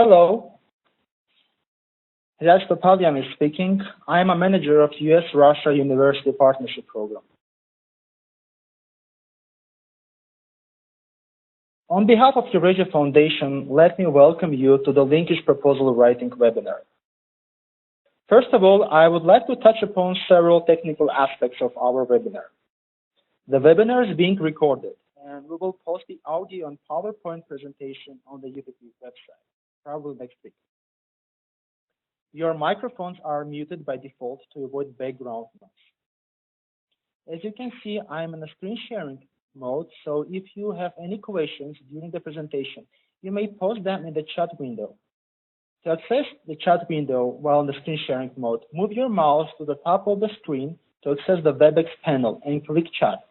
Hello, Raj Papalian is speaking. I am a manager of US-Russia University Partnership Program. On behalf of Eurasia Foundation, let me welcome you to the Linkage Proposal Writing webinar. First of all, I would like to touch upon several technical aspects of our webinar. The webinar is being recorded, and we will post the audio and PowerPoint presentation on the UPP website, probably next week. Your microphones are muted by default to avoid background noise. As you can see, I'm in a screen sharing mode, so if you have any questions during the presentation, you may post them in the chat window. To access the chat window while in the screen sharing mode, move your mouse to the top of the screen to access the WebEx panel and click chat.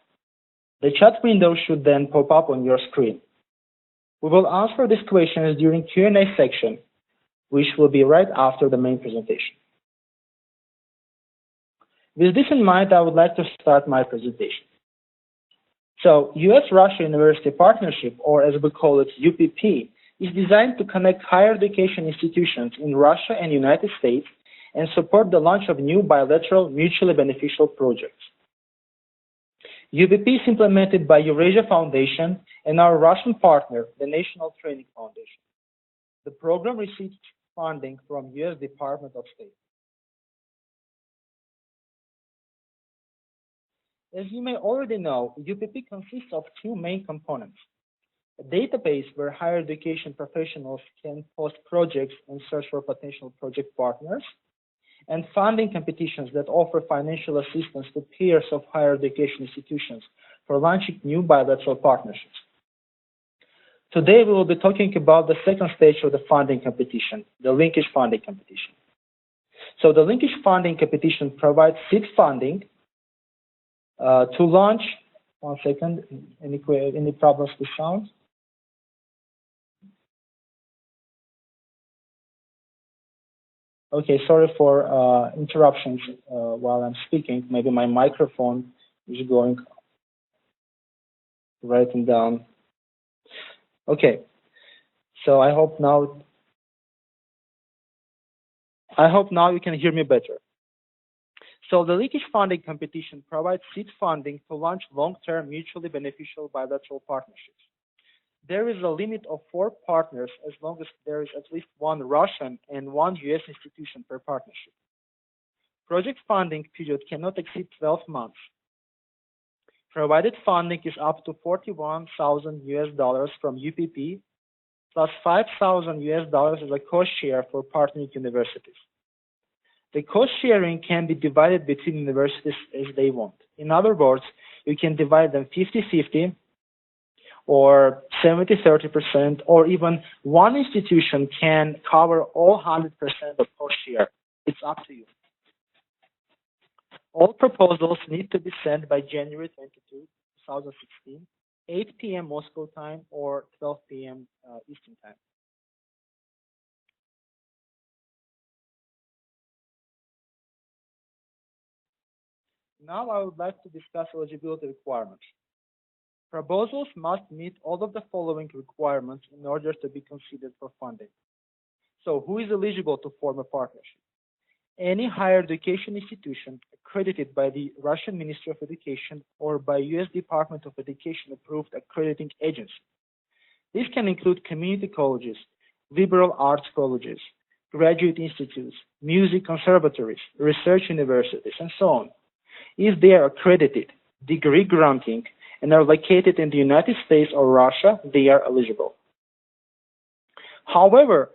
The chat window should then pop up on your screen. We will answer these questions during Q&A section, which will be right after the main presentation. With this in mind, I would like to start my presentation. So, US-Russia University Partnership, or as we call it, UPP, is designed to connect higher education institutions in Russia and United States and support the launch of new bilateral, mutually beneficial projects. UPP is implemented by Eurasia Foundation and our Russian partner, the National Training Foundation. The program receives funding from US Department of State. As you may already know, UPP consists of two main components: a database where higher education professionals can post projects and search for potential project partners, and funding competitions that offer financial assistance to peers of higher education institutions for launching new bilateral partnerships. Today, we will be talking about the second stage of the funding competition, the linkage funding competition. So the linkage funding competition provides seed funding to launch. One second, any problems with sound? Okay, sorry for interruptions while I'm speaking. Maybe my microphone is going writing down. Okay, so I hope now you can hear me better. So the linkage funding competition provides seed funding to launch long-term mutually beneficial bilateral partnerships. There is a limit of 4 partners as long as there is at least 1 Russian and 1 US institution per partnership. Project funding period cannot exceed 12 months. Provided funding is up to $41,000 from UPP, plus $5,000 as a cost share for partnering universities. The cost sharing can be divided between universities as they want. In other words, you can divide them 50-50 or 70-30%, or even one institution can cover all 100% of cost share. It's up to you. All proposals need to be sent by January 22, 2016, 8 p.m. Moscow time or 12 p.m. Eastern time. Now I would like to discuss eligibility requirements. Proposals must meet all of the following requirements in order to be considered for funding. So who is eligible to form a partnership? Any higher education institution accredited by the Russian Ministry of Education or by US Department of Education approved accrediting agency. This can include community colleges, liberal arts colleges, graduate institutes, music conservatories, research universities, and so on. If they are accredited, degree granting, and are located in the United States or Russia, they are eligible. However,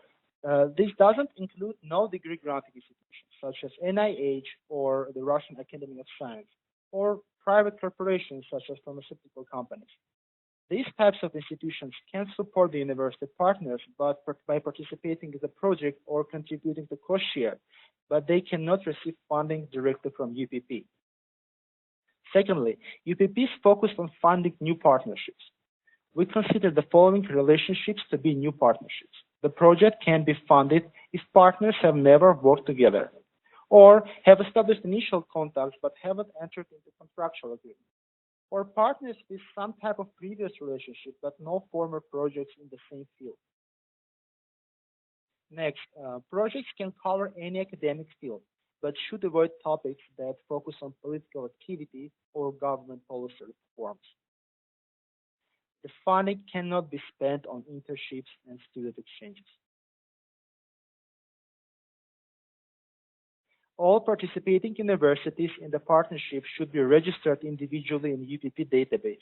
this doesn't include no degree granting institutions, such as NIH or the Russian Academy of Science, or private corporations such as pharmaceutical companies. These types of institutions can support the university partners by participating in the project or contributing to cost share, but they cannot receive funding directly from UPP. Secondly, UPP is focused on funding new partnerships. We consider the following relationships to be new partnerships. The project can be funded if partners have never worked together or have established initial contacts but haven't entered into contractual agreement, or partners with some type of previous relationship but no former projects in the same field. Next, projects can cover any academic field, but should avoid topics that focus on political activity or government policy reforms. The funding cannot be spent on internships and student exchanges. All participating universities in the partnership should be registered individually in the UPP database.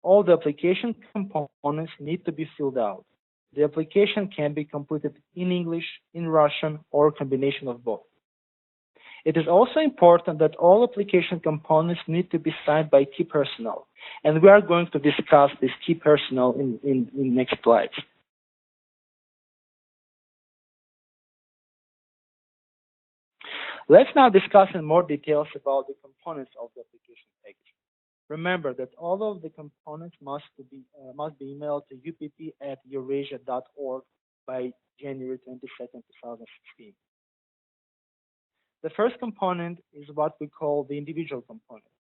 All the application components need to be filled out. The application can be completed in English, in Russian, or a combination of both. It is also important that all application components need to be signed by key personnel, and we are going to discuss this key personnel in next slides. Let's now discuss in more details about the components of the application package. Remember that all of the components must be emailed to upp@eurasia.org by January 22nd, 2016. The first component is what we call the individual component.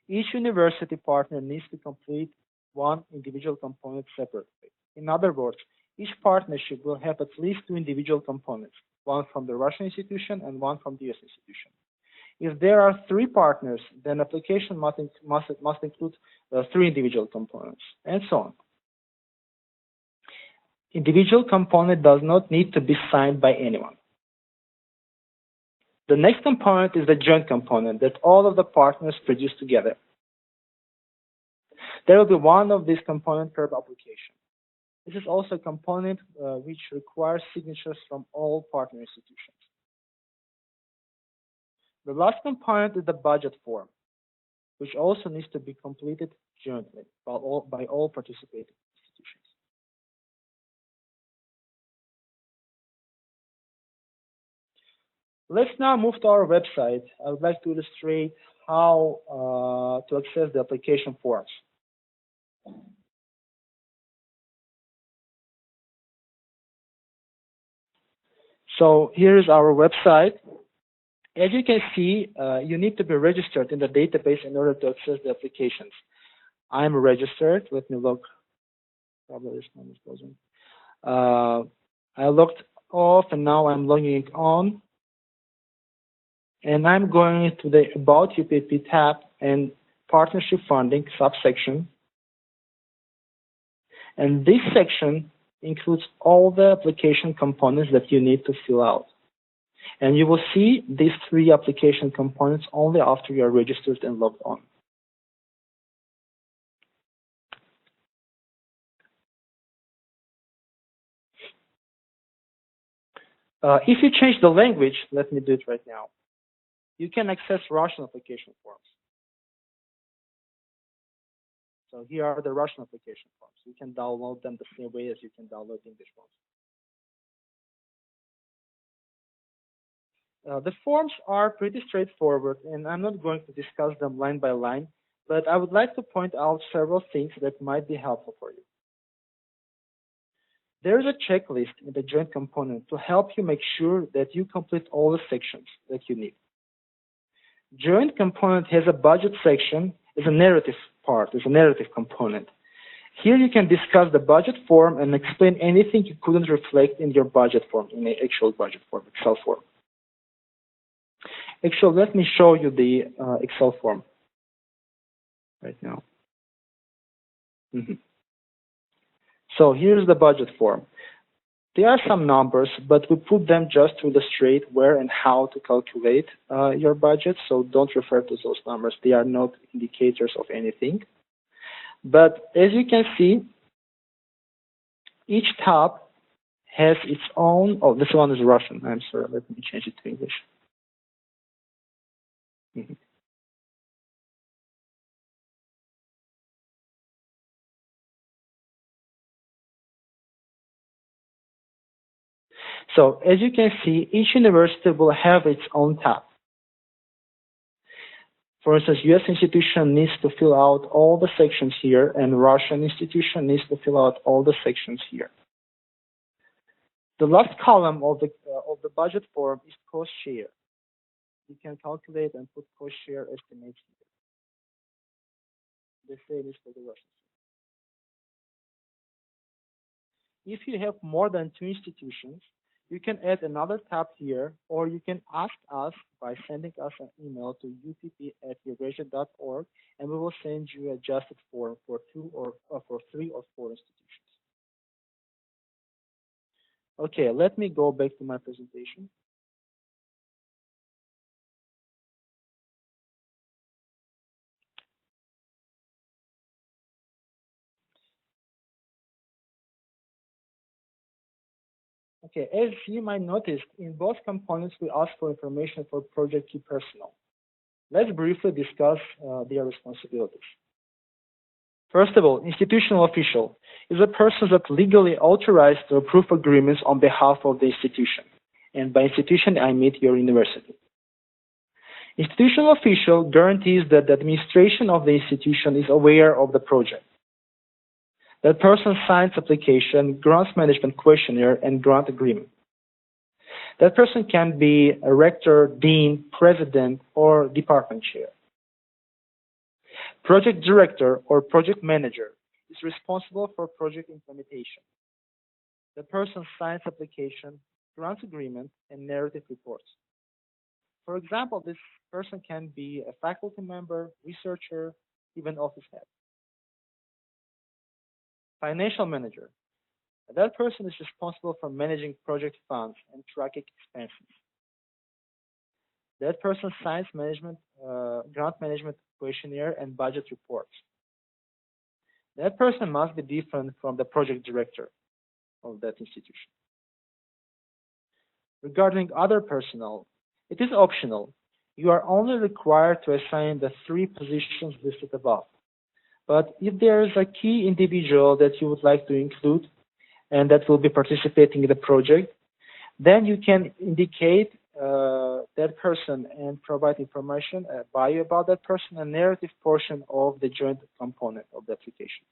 Each university partner needs to complete one individual component separately. In other words, each partnership will have at least two individual components, one from the Russian institution and one from the US institution. If there are three partners, then application must include three individual components, and so on. Individual component does not need to be signed by anyone. The next component is the joint component that all of the partners produce together. There will be one of these components per application. This is also a component which requires signatures from all partner institutions. The last component is the budget form, which also needs to be completed jointly by all participating institutions. Let's now move to our website. I would like to illustrate how to access the application forms. So here is our website. As you can see, you need to be registered in the database in order to access the applications. I'm registered. Let me look. Probably this one is closing. I logged off, and now I'm logging on. And I'm going to the About UPP tab and Partnership Funding subsection. And this section includes all the application components that you need to fill out. And you will see these three application components only after you are registered and logged on. If you change the language, let me do it right now. You can access Russian application forms. So here are the Russian application forms. You can download them the same way as you can download English ones. The forms are pretty straightforward, and I'm not going to discuss them line by line, but I would like to point out several things that might be helpful for you. There is a checklist in the joint component to help you make sure that you complete all the sections that you need. Joint component has a budget section, is a narrative part, is a narrative component. Here you can discuss the budget form and explain anything you couldn't reflect in your budget form, in the actual budget form, Excel form. Actually, let me show you the Excel form right now. So here's the budget form. There are some numbers, but we put them just to illustrate where and how to calculate your budget, so don't refer to those numbers. They are not indicators of anything. But as you can see, each tab has its own, oh, this one is Russian, I'm sorry, let me change it to English. So as you can see, each university will have its own tab. For instance, US institution needs to fill out all the sections here, and Russian institution needs to fill out all the sections here. The last column of the budget form is cost share. You can calculate and put cost share estimates here. The same is for the Russian. If you have more than 2 institutions, you can add another tab here, or you can ask us by sending us an email to upp@eurasia.org, and we will send you a adjusted form for for 3 or 4 institutions. Okay, let me go back to my presentation. Okay, as you might notice, in both components, we ask for information for project key personnel. Let's briefly discuss their responsibilities. First of all, institutional official is a person that legally authorized to approve agreements on behalf of the institution. And by institution, I mean your university. Institutional official guarantees that the administration of the institution is aware of the project. That person signs application, grants management questionnaire, and grant agreement. That person can be a rector, dean, president, or department chair. Project director or project manager is responsible for project implementation. The person signs application, grants agreement, and narrative reports. For example, this person can be a faculty member, researcher, even office head. Financial manager. That person is responsible for managing project funds and tracking expenses. That person signs grant management questionnaire and budget reports. That person must be different from the project director of that institution. Regarding other personnel, it is optional. You are only required to assign the 3 positions listed above. But if there is a key individual that you would like to include and that will be participating in the project, then you can indicate that person and provide information, bio about that person, a narrative portion of the joint component of the application.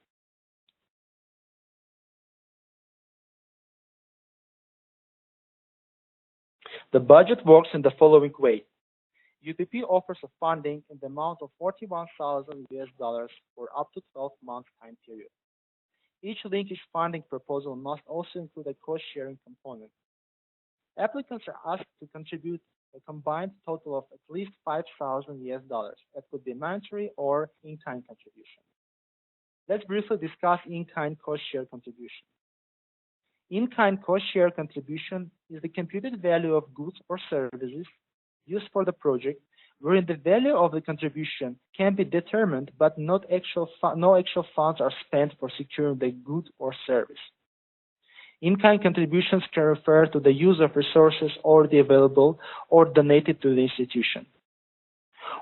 The budget works in the following way. UPP offers a funding in the amount of $41,000 for up to 12 months time period. Each linkage funding proposal must also include a cost-sharing component. Applicants are asked to contribute a combined total of at least $5,000. That could be mandatory or in-kind contribution. Let's briefly discuss in-kind cost-share contribution. In-kind cost-share contribution is the computed value of goods or services used for the project, wherein the value of the contribution can be determined, but no actual funds are spent for securing the good or service. In-kind contributions can refer to the use of resources already available or donated to the institution.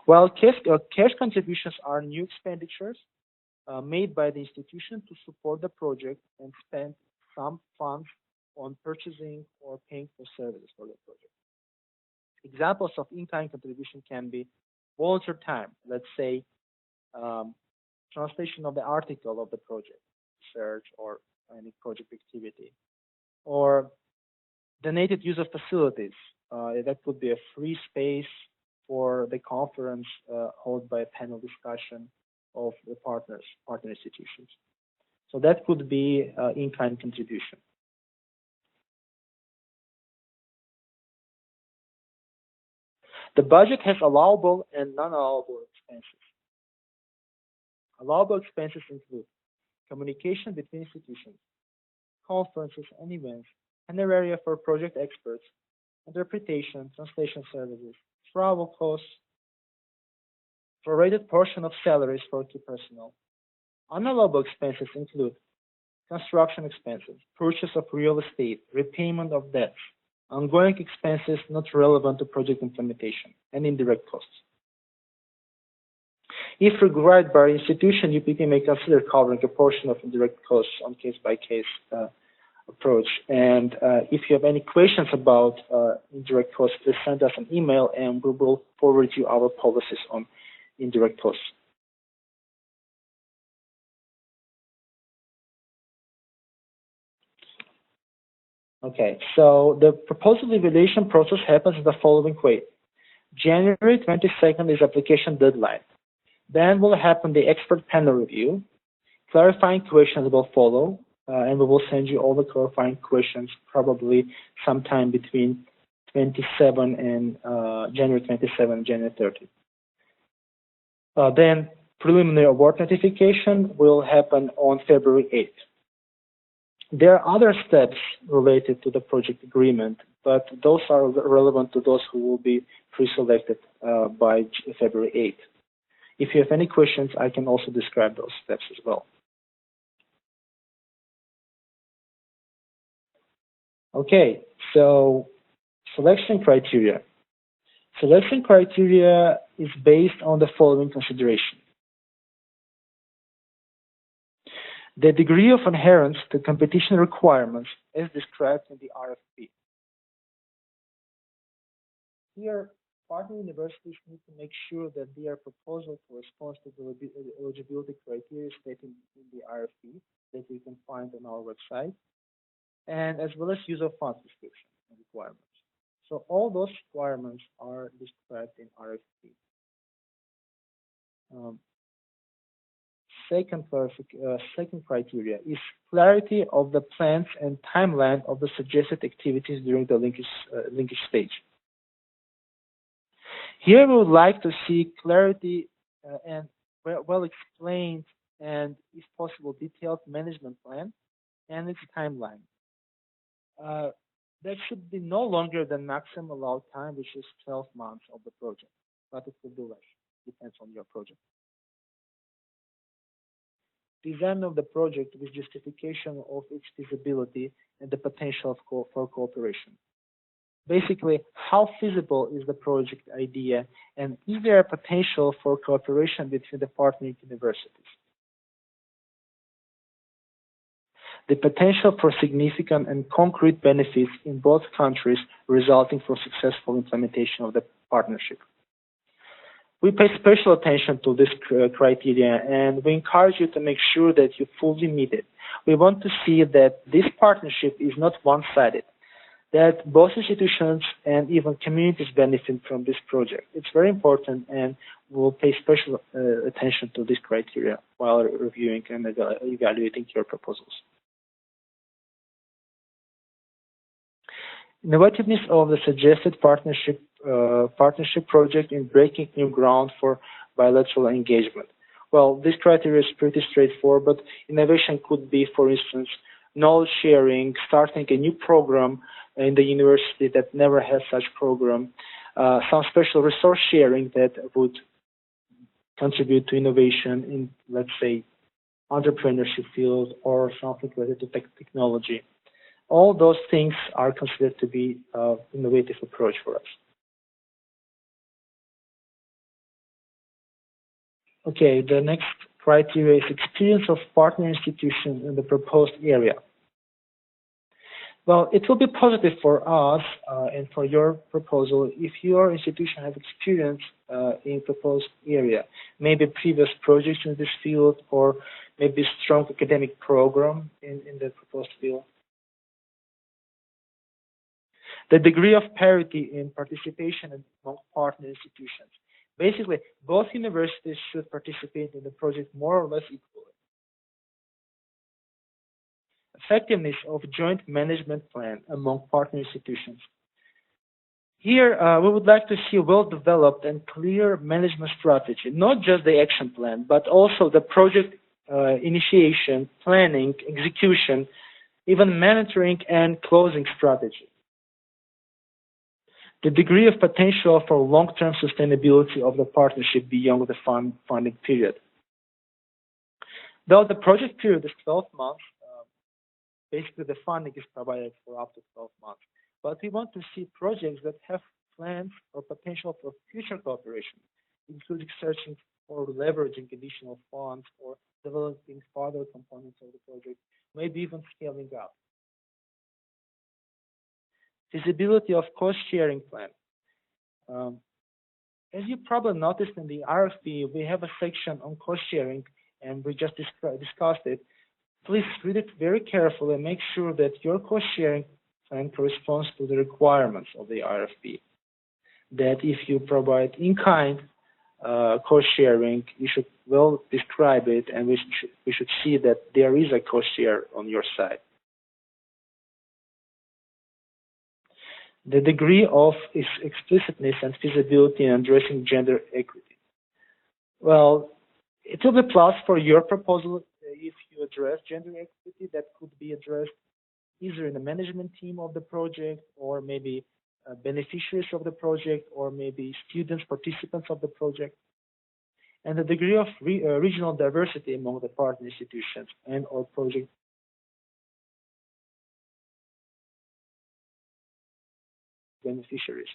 While cash contributions are new expenditures made by the institution to support the project and spend some funds on purchasing or paying for services for the project. Examples of in-kind contribution can be volunteer time, let's say translation of the article of the project, research or any project activity, or donated use of facilities. That could be a free space for the conference held by a panel discussion of the partner institutions. So that could be in-kind contribution. The budget has allowable and non-allowable expenses. Allowable expenses include communication between institutions, conferences and events, an area for project experts, interpretation, translation services, travel costs, prorated portion of salaries for key personnel. Unallowable expenses include construction expenses, purchase of real estate, repayment of debts, ongoing expenses not relevant to project implementation, and indirect costs. If required by institution, UPP may consider covering a portion of indirect costs on case-by-case approach. And if you have any questions about indirect costs, please send us an email and we will forward you our policies on indirect costs. Okay, so the proposal evaluation process happens in the following way. January 22nd is application deadline. Then will happen the expert panel review. Clarifying questions will follow. and we will send you all the clarifying questions probably sometime between 27 and January 27 and January 30. Then preliminary award notification will happen on February 8th. There are other steps related to the project agreement, but those are relevant to those who will be pre-selected by February 8th. If you have any questions, I can also describe those steps as well. Okay, so selection criteria. Selection criteria is based on the following consideration. The degree of adherence to competition requirements as described in the RFP. Here, partner universities need to make sure that their proposal corresponds to the eligibility criteria stated in the RFP that you can find on our website, and as well as use of funds description and requirements. So all those requirements are described in RFP. Second criteria is clarity of the plans and timeline of the suggested activities during the linkage stage. Here we would like to see clarity and well explained and, if possible, detailed management plan and its timeline. That should be no longer than maximum allowed time, which is 12 months of the project, but it could be less, depends on your project. Design of the project with justification of its feasibility and the potential for cooperation. Basically, how feasible is the project idea, and is there a potential for cooperation between the partnering universities? The potential for significant and concrete benefits in both countries resulting from successful implementation of the partnership. We pay special attention to this criteria, and we encourage you to make sure that you fully meet it. We want to see that this partnership is not one-sided, that both institutions and even communities benefit from this project. It's very important, and we'll pay special attention to this criteria while reviewing and evaluating your proposals. Innovativeness of the suggested partnership project in breaking new ground for bilateral engagement. Well, this criteria is pretty straightforward, but innovation could be, for instance, knowledge sharing, starting a new program in the university that never has such program, some special resource sharing that would contribute to innovation in, let's say, entrepreneurship field or something related to technology. All those things are considered to be an innovative approach for us. Okay, the next criteria is experience of partner institutions in the proposed area. Well, it will be positive for us and for your proposal if your institution has experience in proposed area, maybe previous projects in this field, or maybe strong academic program in the proposed field. The degree of parity in participation among partner institutions. Basically, both universities should participate in the project more or less equally. Effectiveness of joint management plan among partner institutions. Here, we would like to see a well-developed and clear management strategy, not just the action plan, but also the project initiation, planning, execution, even monitoring and closing strategy. The degree of potential for long-term sustainability of the partnership beyond the funding period. Though the project period is 12 months, basically the funding is provided for up to 12 months. But we want to see projects that have plans or potential for future cooperation, including searching for leveraging additional funds or developing further components of the project, maybe even scaling up. Feasibility of cost-sharing plan. As you probably noticed in the RFP, we have a section on cost-sharing, and we just discussed it. Please read it very carefully and make sure that your cost-sharing plan corresponds to the requirements of the RFP. That if you provide in-kind cost sharing, you should well describe it, and we should see that there is a cost share on your side. The degree of explicitness and feasibility in addressing gender equity. Well, it will be plus for your proposal if you address gender equity. That could be addressed either in the management team of the project, or maybe beneficiaries of the project, or maybe students, participants of the project. And the degree of regional diversity among the partner institutions and or project beneficiaries.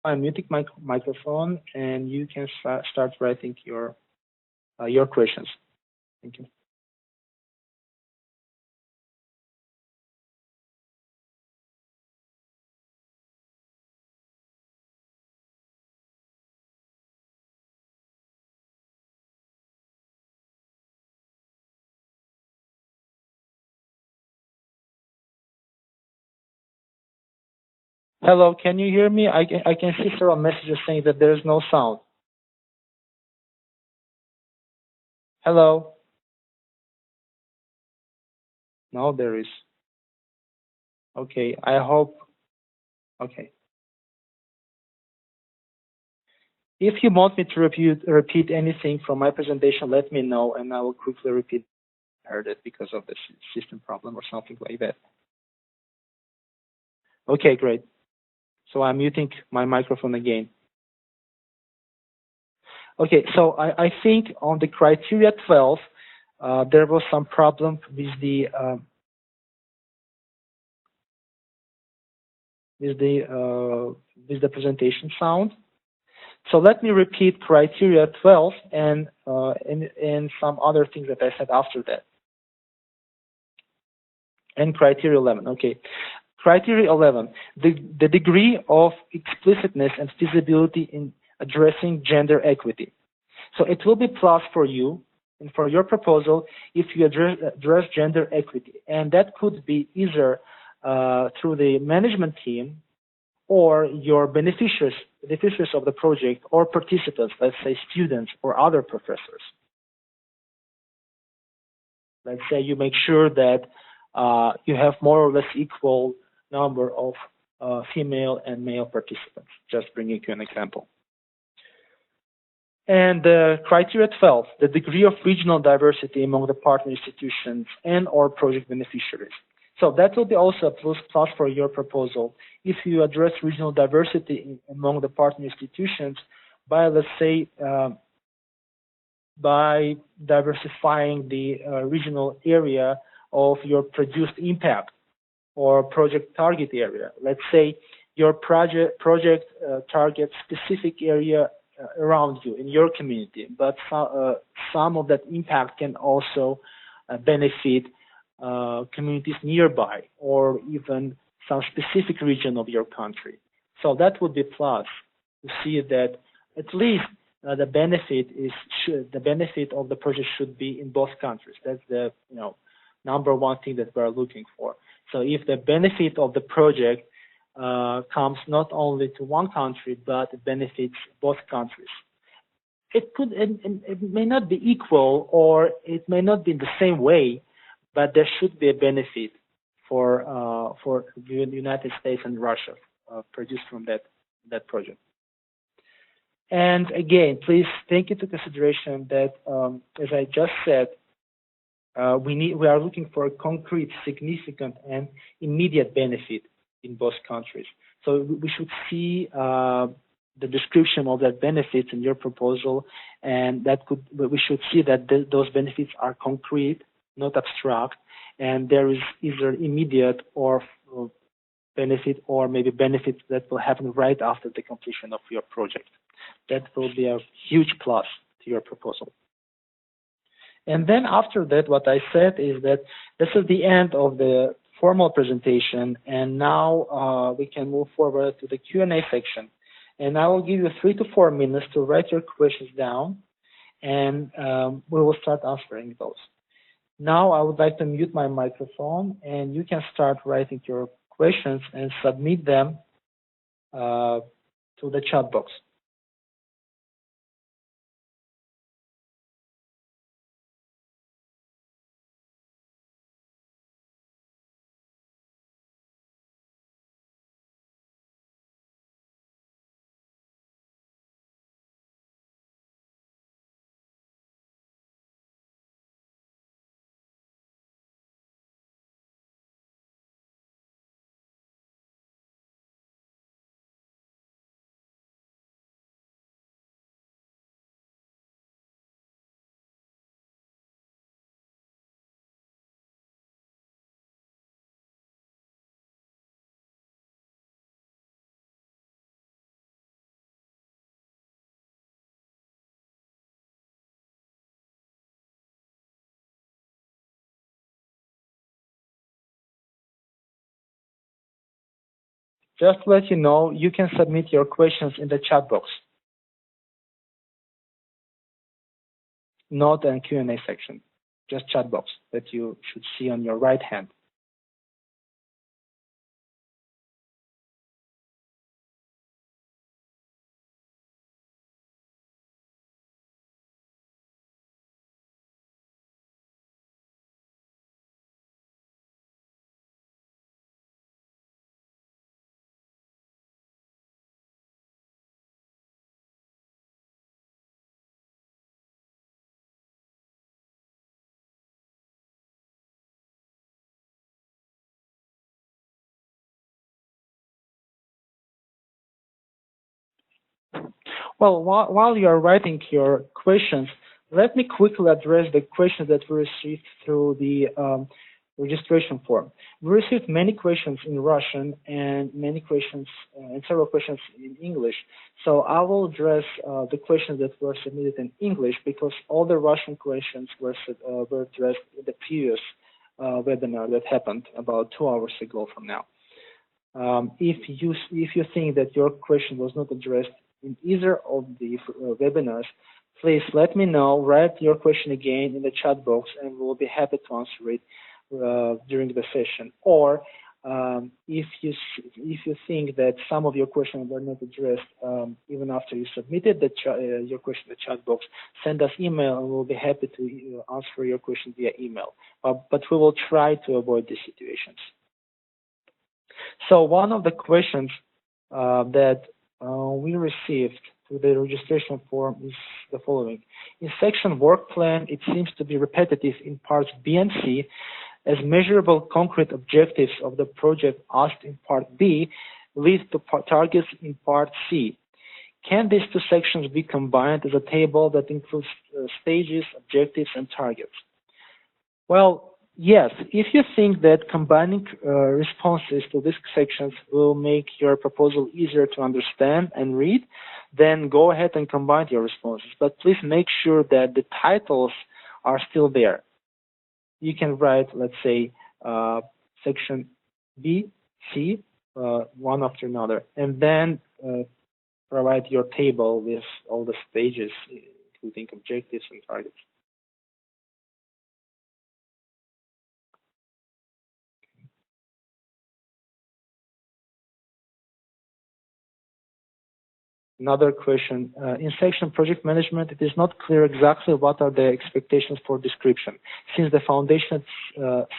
I'm muting my microphone, and you can start writing your questions. Thank you. Hello, can you hear me? I can see several messages saying that there is no sound. Hello? No, there is. Okay, I hope. Okay. If you want me to repeat anything from my presentation, let me know, and I will quickly repeat. I heard it because of the system problem or something like that. Okay, great. So I'm muting my microphone again. Okay, so I think on the criteria 12, there was some problem with the presentation sound. So let me repeat criteria 12 and some other things that I said after that. And criteria 11, okay. Criteria 11, the degree of explicitness and feasibility in addressing gender equity. So it will be plus for you and for your proposal if you address gender equity. And that could be either through the management team or your beneficiaries of the project, or participants, let's say students or other professors. Let's say you make sure that you have more or less equal number of female and male participants, just bringing you an example. And criteria 12, the degree of regional diversity among the partner institutions and or project beneficiaries. So that will be also a plus for your proposal if you address regional diversity among the partner institutions by, let's say, by diversifying the regional area of your produced impact or project target area. Let's say your project targets specific area around you in your community, but some of that impact can also benefit communities nearby, or even some specific region of your country. So that would be plus to see that at least the benefit of the project should be in both countries. That's the number one thing that we're looking for. So if the benefit of the project comes not only to one country, but it benefits both countries. It may not be equal, or it may not be in the same way, but there should be a benefit for the United States and Russia produced from that project. And again, please take into consideration that, as I just said, we are looking for a concrete, significant, and immediate benefit in both countries. So we should see the description of that benefits in your proposal, and we should see that those benefits are concrete, not abstract, and there is either immediate or benefit, or maybe benefits that will happen right after the completion of your project. That will be a huge plus to your proposal. And then after that, what I said is that this is the end of the formal presentation, and now we can move forward to the Q&A section. And I will give you 3 to 4 minutes to write your questions down, and we will start answering those. Now I would like to mute my microphone, and you can start writing your questions and submit them to the chat box. Just to let you know, you can submit your questions in the chat box, not in Q&A section, just chat box that you should see on your right hand. Well, while you are writing your questions, let me quickly address the questions that we received through the registration form. We received many questions in Russian and many questions and several questions in English. So I will address the questions that were submitted in English because all the Russian questions were addressed in the previous webinar that happened about 2 hours ago from now. If you think that your question was not addressed in either of the webinars, please let me know, write your question again in the chat box, and we'll be happy to answer it during the session. Or if you think that some of your questions were not addressed even after you submitted your question in the chat box, send us email, and we'll be happy to answer your question via email. But we will try to avoid these situations. So one of the questions that we received through the registration form is the following. In section work plan, it seems to be repetitive in parts B and C as measurable concrete objectives of the project asked in part B lead to targets in part C. Can these two sections be combined as a table that includes stages, objectives, and targets? Well, yes, if you think that combining responses to these sections will make your proposal easier to understand and read, then go ahead and combine your responses. But please make sure that the titles are still there. You can write, let's say, section B, C, one after another, and then provide your table with all the stages, including objectives and targets. Another question, in section project management, it is not clear exactly what are the expectations for description. Since the foundation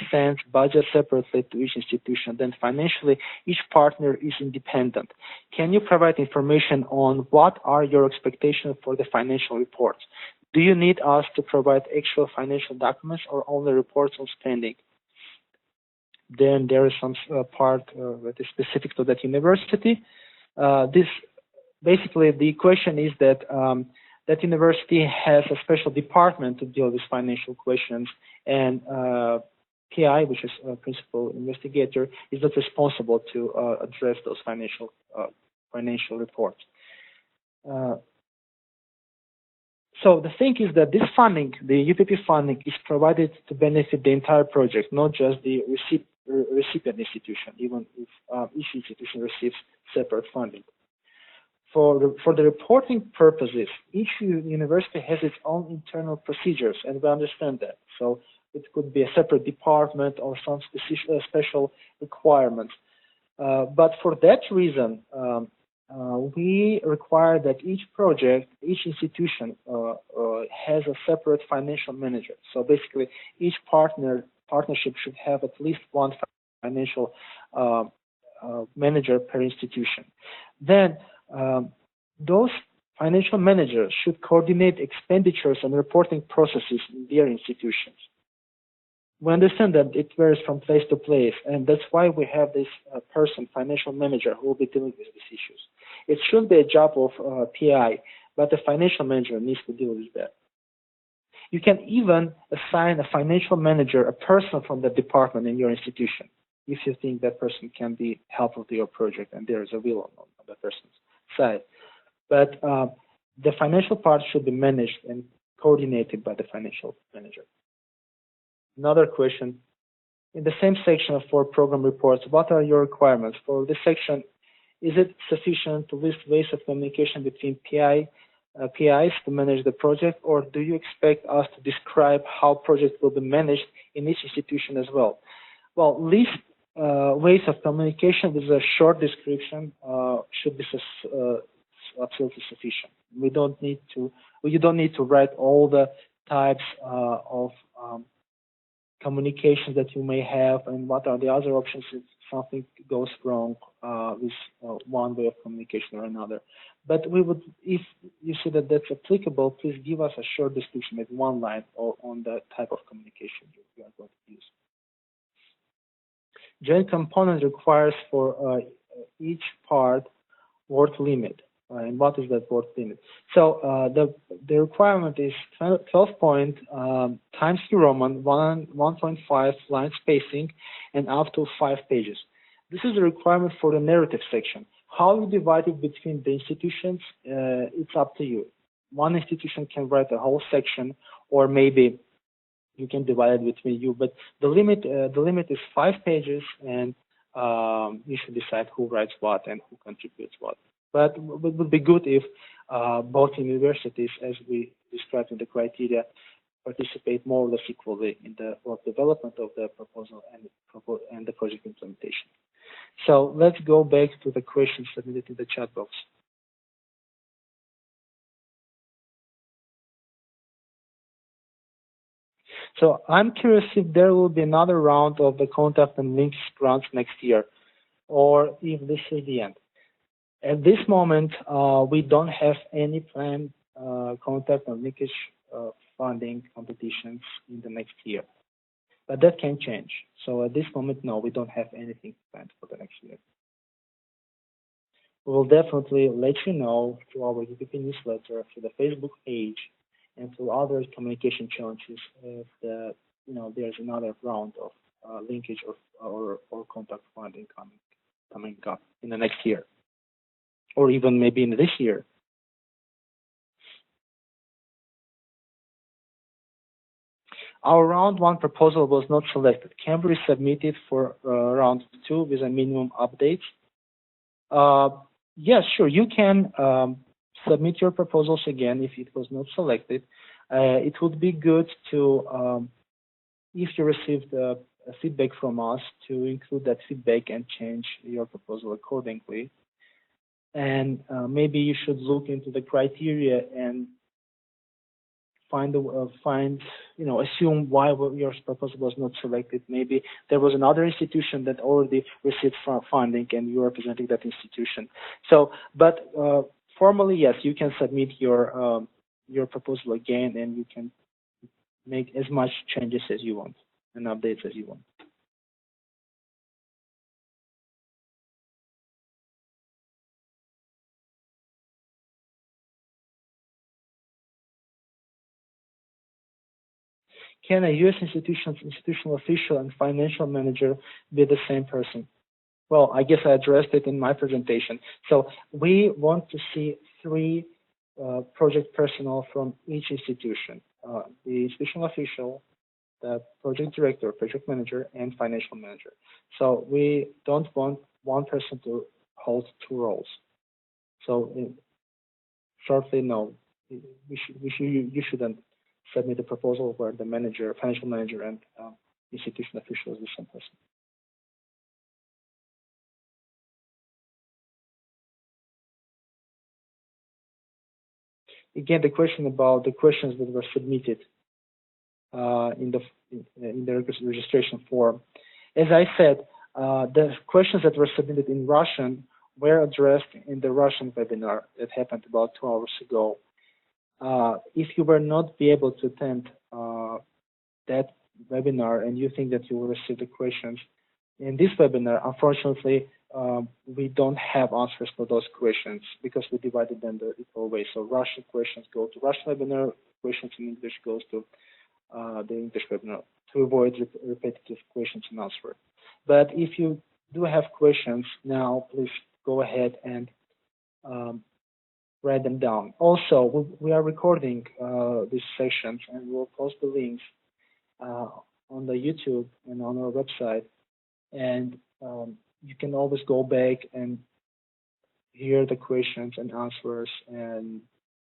sends budget separately to each institution, then financially each partner is independent. Can you provide information on what are your expectations for the financial reports? Do you need us to provide actual financial documents or only reports on spending? Then there is some part that is specific to that university. Basically, the question is that that university has a special department to deal with financial questions, and PI, which is a principal investigator, is not responsible to address those financial reports. So the thing is that this funding, the UPP funding, is provided to benefit the entire project, not just the recipient institution, even if each institution receives separate funding. For the reporting purposes, each university has its own internal procedures, and we understand that. So it could be a separate department or some special requirements. But for that reason, we require that each project, each institution has a separate financial manager. So basically, each partnership should have at least one financial manager per institution. Then those financial managers should coordinate expenditures and reporting processes in their institutions. We understand that it varies from place to place, and that's why we have this person, financial manager, who will be dealing with these issues. It shouldn't be a job of PI, but the financial manager needs to deal with that. You can even assign a financial manager, a person from the department in your institution, if you think that person can be helpful to your project and there is a will on the person's side. But the financial part should be managed and coordinated by the financial manager. Another question, in the same section for program reports, what are your requirements? For this section, is it sufficient to list ways of communication between PIs to manage the project, or do you expect us to describe how projects will be managed in each institution as well? Well, list ways of communication with a short description should be absolutely sufficient. You don't need to write all the types of communications that you may have, and what are the other options if something goes wrong with one way of communication or another. But we would, if you see that that's applicable, please give us a short description, maybe one line, or on the type of communication you are going to use. Joint component requires for each part word limit. And what is that word limit? So the requirement is 12 point Times New Roman 1.5 line spacing and up to 5 pages. This is the requirement for the narrative section. How you divide it between the institutions, it's up to you. One institution can write a whole section, or maybe you can divide it between you. But the limit is 5 pages, and you should decide who writes what and who contributes what. But it would be good if both universities, as we described in the criteria, participate more or less equally in the development of the proposal and the project implementation. So let's go back to the questions submitted in the chat box. So I'm curious if there will be another round of the contact and links grants next year, or if this is the end. At this moment, we don't have any planned contact and linkage funding competitions in the next year. But that can change. So at this moment, no, we don't have anything planned for the next year. We will definitely let you know through our UPP newsletter, through the Facebook page, and through other communication challenges if there's another round of linkage or contact funding coming up in the next year, or even maybe in this year. Our round 1 proposal was not selected. Can we resubmit it for round 2 with a minimum update? Yes, sure. You can submit your proposals again if it was not selected. It would be good to, if you received feedback from us, to include that feedback and change your proposal accordingly. and maybe you should look into the criteria and assume why your proposal was not selected. Maybe there was another institution that already received funding and you are representing that institution. So, but formally, yes, you can submit your proposal again, and you can make as much changes as you want and updates as you want. Can a U.S. institutional official and financial manager be the same person? Well, I guess I addressed it in my presentation. So we want to see three project personnel from each institution, the institutional official, the project director, project manager, and financial manager. So we don't want one person to hold two roles. So shortly, no, you shouldn't submit a proposal where the manager, financial manager, and institutional official is the same person. Again, the question about the questions that were submitted in the registration form. As I said, the questions that were submitted in Russian were addressed in the Russian webinar that happened about 2 hours ago. If you were not be able to attend that webinar and you think that you will receive the questions in this webinar, unfortunately, we don't have answers for those questions because we divided them the equal way. So Russian questions go to Russian webinar, questions in English goes to the English webinar to avoid repetitive questions and answers. But if you do have questions now, please go ahead and write them down. Also, we are recording these sessions and we'll post the links on the YouTube and on our website. And you can always go back and hear the questions and answers, and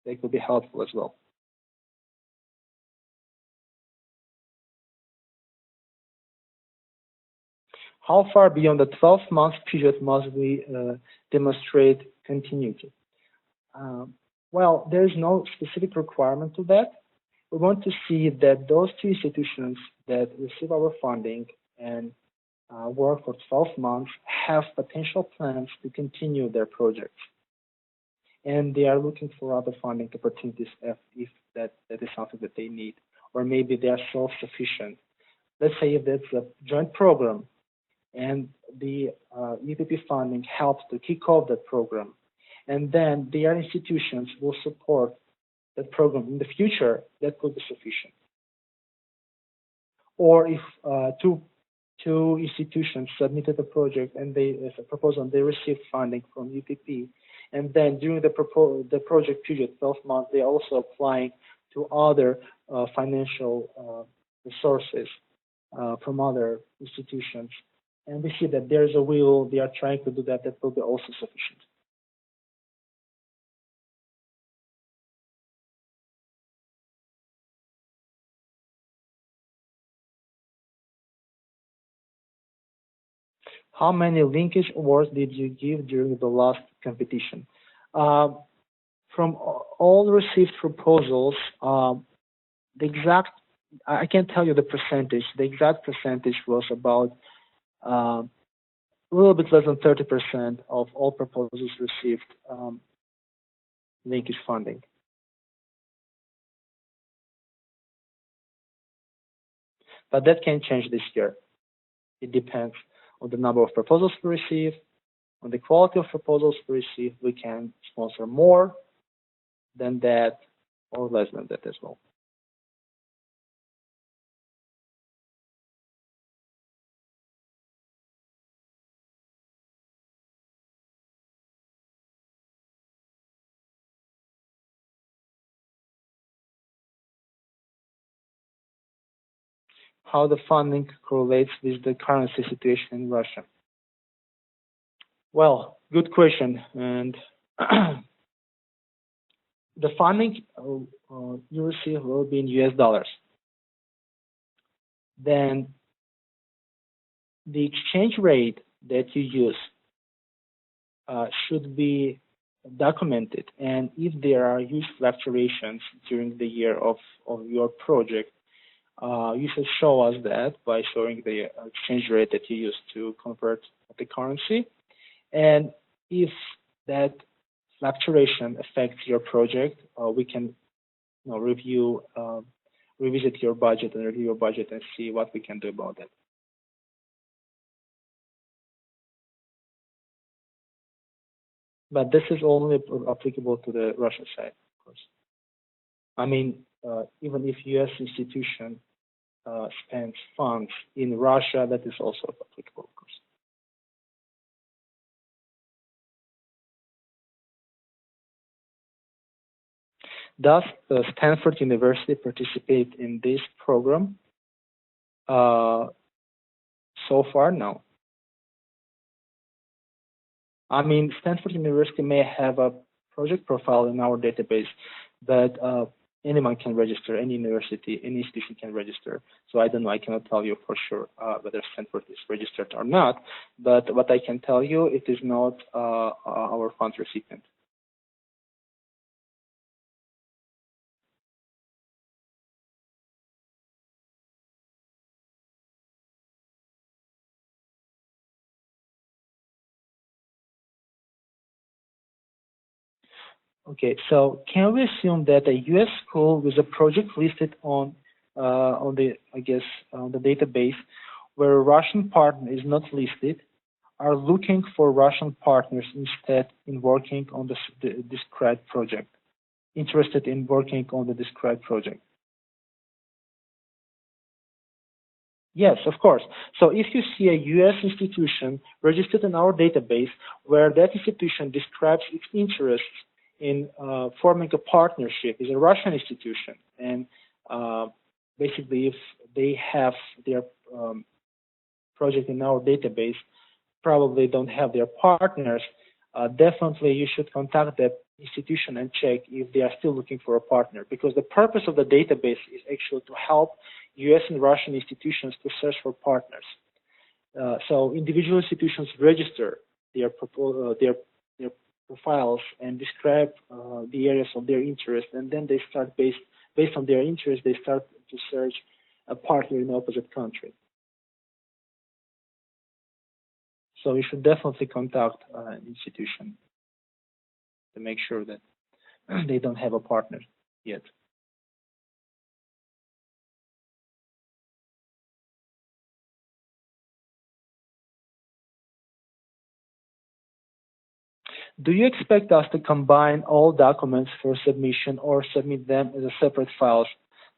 they could be helpful as well. How far beyond the 12-month period must we demonstrate continuity? Well, there is no specific requirement to that. We want to see that those two institutions that receive our funding and work for 12 months have potential plans to continue their projects. And they are looking for other funding opportunities if that is something that they need, or maybe they are self-sufficient. Let's say if that's a joint program and the UPP funding helps to kick off that program, and then their institutions will support that program in the future, that could be sufficient. Or if two institutions submitted a project and a proposal and they received funding from UPP, and then during the project period, 12 months, they're also applying to other financial resources from other institutions. And we see that there's a will, they are trying to do that, that will be also sufficient. How many linkage awards did you give during the last competition? From all received proposals, I can't tell you the percentage. The exact percentage was about a little bit less than 30% of all proposals received linkage funding. But that can change this year. It depends on the number of proposals we receive, on the quality of proposals we receive. We can sponsor more than that or less than that as well. How the funding correlates with the currency situation in Russia? Well, good question. And the funding you receive will be in US dollars. Then the exchange rate that you use should be documented, and if there are huge fluctuations during the year of your project, you should show us that by showing the exchange rate that you use to convert the currency. And if that fluctuation affects your project, we can review, revisit your budget and review your budget and see what we can do about it. But this is only applicable to the Russian side, of course. I mean, even if U.S. institution spends funds in Russia, that is also applicable, of course. Does Stanford University participate in this program? So far, no. I mean, Stanford University may have a project profile in our database, but anyone can register, any university, any institution can register. So I don't know, I cannot tell you for sure whether Stanford is registered or not, but what I can tell you, it is not our fund recipient. Okay, so can we assume that a U.S. school with a project listed on the, I guess, on the database where a Russian partner is not listed are looking for Russian partners instead in working on the described project, interested in working on the described project? Yes, of course. So if you see a U.S. institution registered in our database where that institution describes its interests in forming a partnership with a Russian institution, and basically if they have their project in our database, probably don't have their partners, definitely you should contact that institution and check if they are still looking for a partner, because the purpose of the database is actually to help U.S. and Russian institutions to search for partners. So individual institutions register their profiles and describe the areas of their interest, and then they start based on their interest, they start to search a partner in the opposite country. So you should definitely contact an institution to make sure that they don't have a partner yet. Do you expect us to combine all documents for submission or submit them as a separate files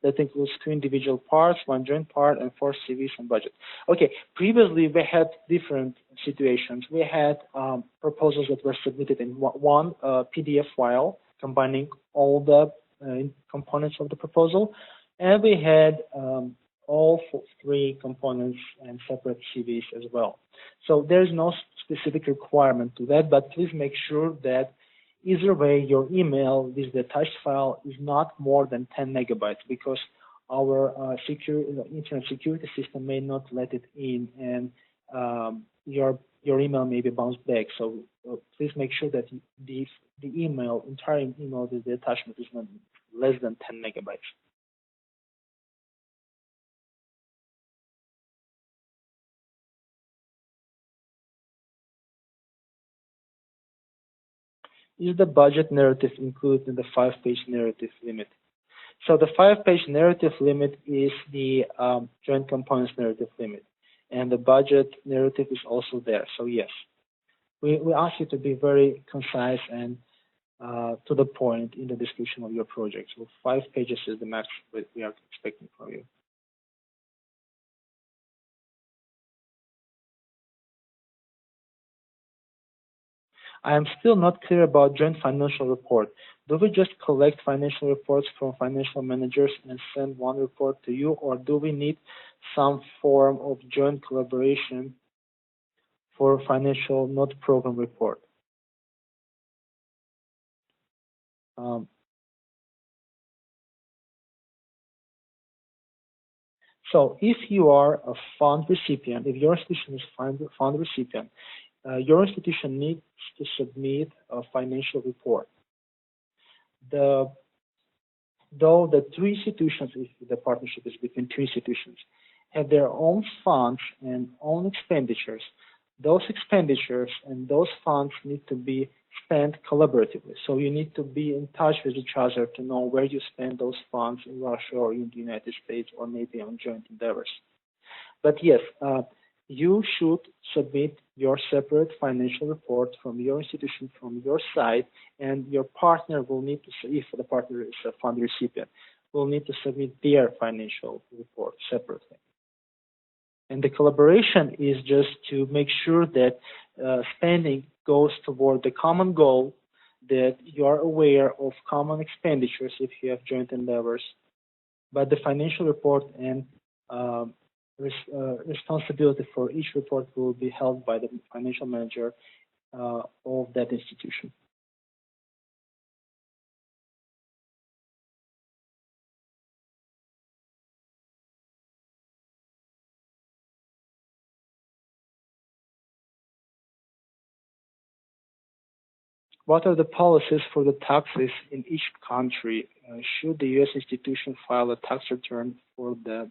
that includes 2 individual parts, 1 joint part, and 4 CVs and budget? Okay, previously we had different situations. We had proposals that were submitted in one PDF file combining all the components of the proposal, and we had all 3 components and separate CVs as well. So there's no specific requirement to that, but please make sure that either way your email with the attached file is not more than 10 megabytes, because our internet security system may not let it in, and your email may be bounced back. So please make sure that the entire email with the attachment is not less than 10 megabytes. Is the budget narrative included in the 5-page narrative limit? So the 5-page narrative limit is the joint components narrative limit, and the budget narrative is also there. So yes, we ask you to be very concise and to the point in the description of your project. So 5 pages is the max that we are expecting from you. I am still not clear about joint financial report. Do we just collect financial reports from financial managers and send one report to you, or do we need some form of joint collaboration for financial, not program report? So if you are a fund recipient, if your institution is fund recipient, your institution needs to submit a financial report. Though the three institutions, if the partnership is between two institutions, have their own funds and own expenditures, those expenditures and those funds need to be spent collaboratively. So you need to be in touch with each other to know where you spend those funds in Russia or in the United States or maybe on joint endeavors. But yes, you should submit your separate financial report from your institution, from your side, and your partner will need to, if the partner is a fund recipient, will need to submit their financial report separately. And the collaboration is just to make sure that spending goes toward the common goal, that you are aware of common expenditures if you have joint endeavors, but the financial report and responsibility for each report will be held by the financial manager of that institution. What are the policies for the taxes in each country? Should the U.S. institution file a tax return for the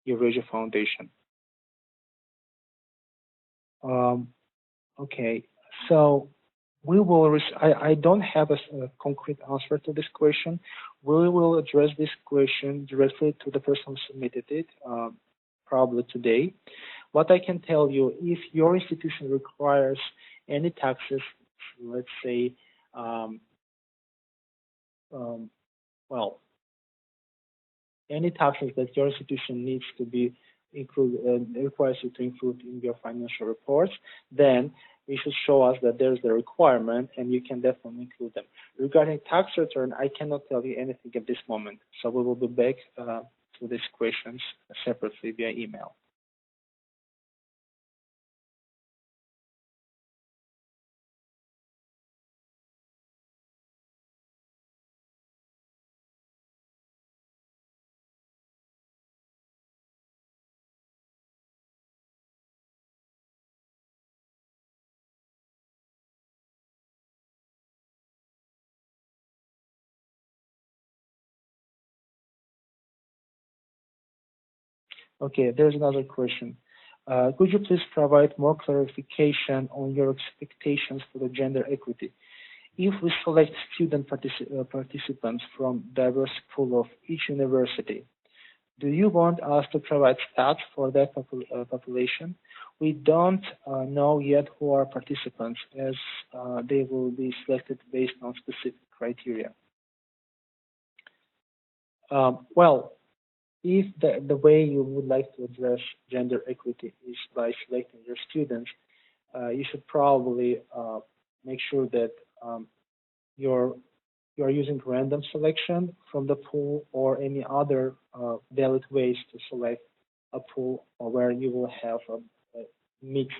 Eurasia Foundation? Okay, so we will. I don't have a concrete answer to this question. We will address this question directly to the person who submitted it, probably today. What I can tell you, if your institution requires any taxes, let's say, well, any taxes that your institution needs to be requires you to include in your financial reports, then you should show us that there's the requirement and you can definitely include them. Regarding tax return, I cannot tell you anything at this moment. So we will be back to these questions separately via email. Okay, there's another question. Could you please provide more clarification on your expectations for the gender equity? If we select student participants from diverse pool of each university, do you want us to provide stats for that population? We don't know yet who are participants, as they will be selected based on specific criteria. Well, if the way you would like to address gender equity is by selecting your students, you should probably make sure that you're using random selection from the pool or any other valid ways to select a pool where you will have a mixed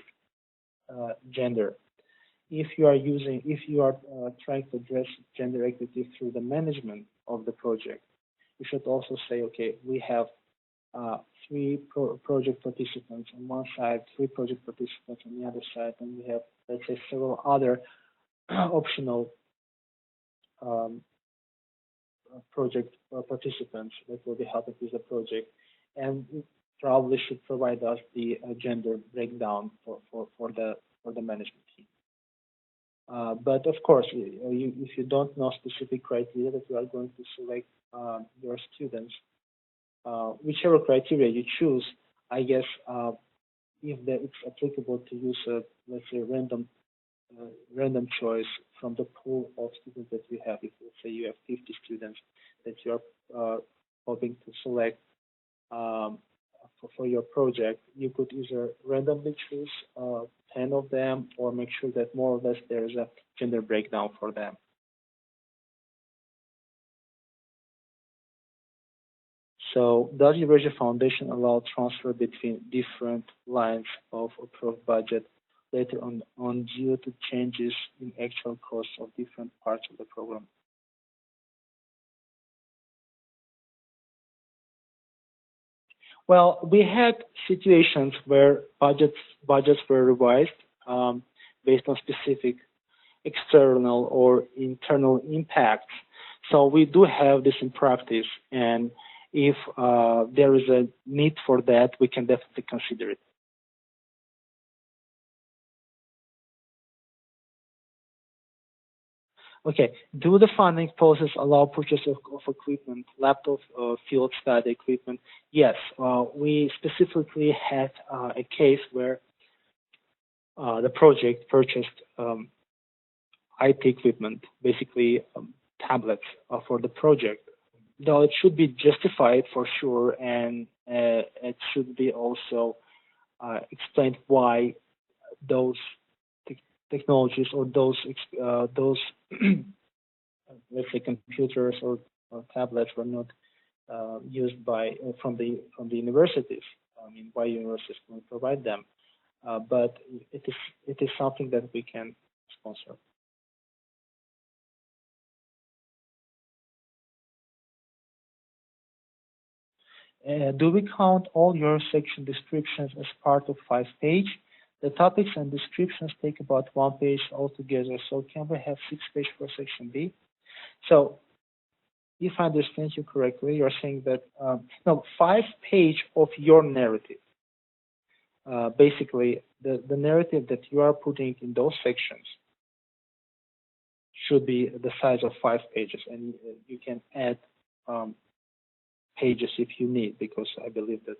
gender. If you are trying to address gender equity through the management of the project, you should also say, okay, we have three project participants on one side, three project participants on the other side, and we have, let's say, several other optional project participants that will be helping with the project, and probably should provide us the gender breakdown for the management team. But of course, if you don't know specific criteria that you are going to select your students, whichever criteria you choose, I guess if it's applicable to use let's say random choice from the pool of students that you have. If let's say you have 50 students that you are hoping to select for your project, you could either randomly choose 10 of them or make sure that more or less there is a gender breakdown for them. So does Eurasia Foundation allow transfer between different lines of approved budget later on due to changes in actual costs of different parts of the program? Well, we had situations where budgets were revised based on specific external or internal impacts. So we do have this in practice, and if there is a need for that, we can definitely consider it. Okay, do the funding process allow purchase of equipment, laptop, field study equipment? Yes, we specifically had a case where the project purchased IT equipment, basically tablets for the project. Though it should be justified for sure, and it should be also explained why those technologies or those let's say computers or tablets were not used by from the universities. I mean, why universities can provide them, but it is something that we can sponsor. Do we count all your section descriptions as part of 5 page? The topics and descriptions take about 1 page altogether, so can we have 6 page for section B? So, if I understand you correctly, you're saying that, no, 5 page of your narrative. Basically, the narrative that you are putting in those sections should be the size of 5 pages, and you can add pages if you need, because I believe that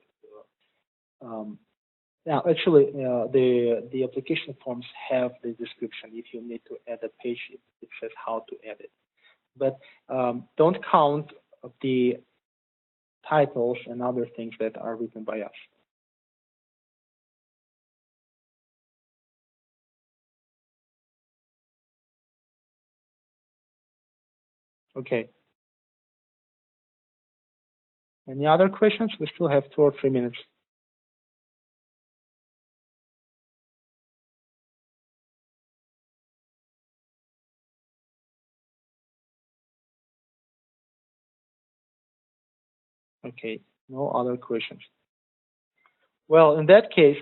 now actually the application forms have the description. If you need to add a page, it says how to add it. But don't count the titles and other things that are written by us. Okay. Any other questions? We still have 2 or 3 minutes. Okay, no other questions. Well, in that case,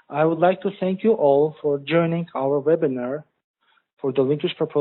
I would like to thank you all for joining our webinar for the linkage proposal.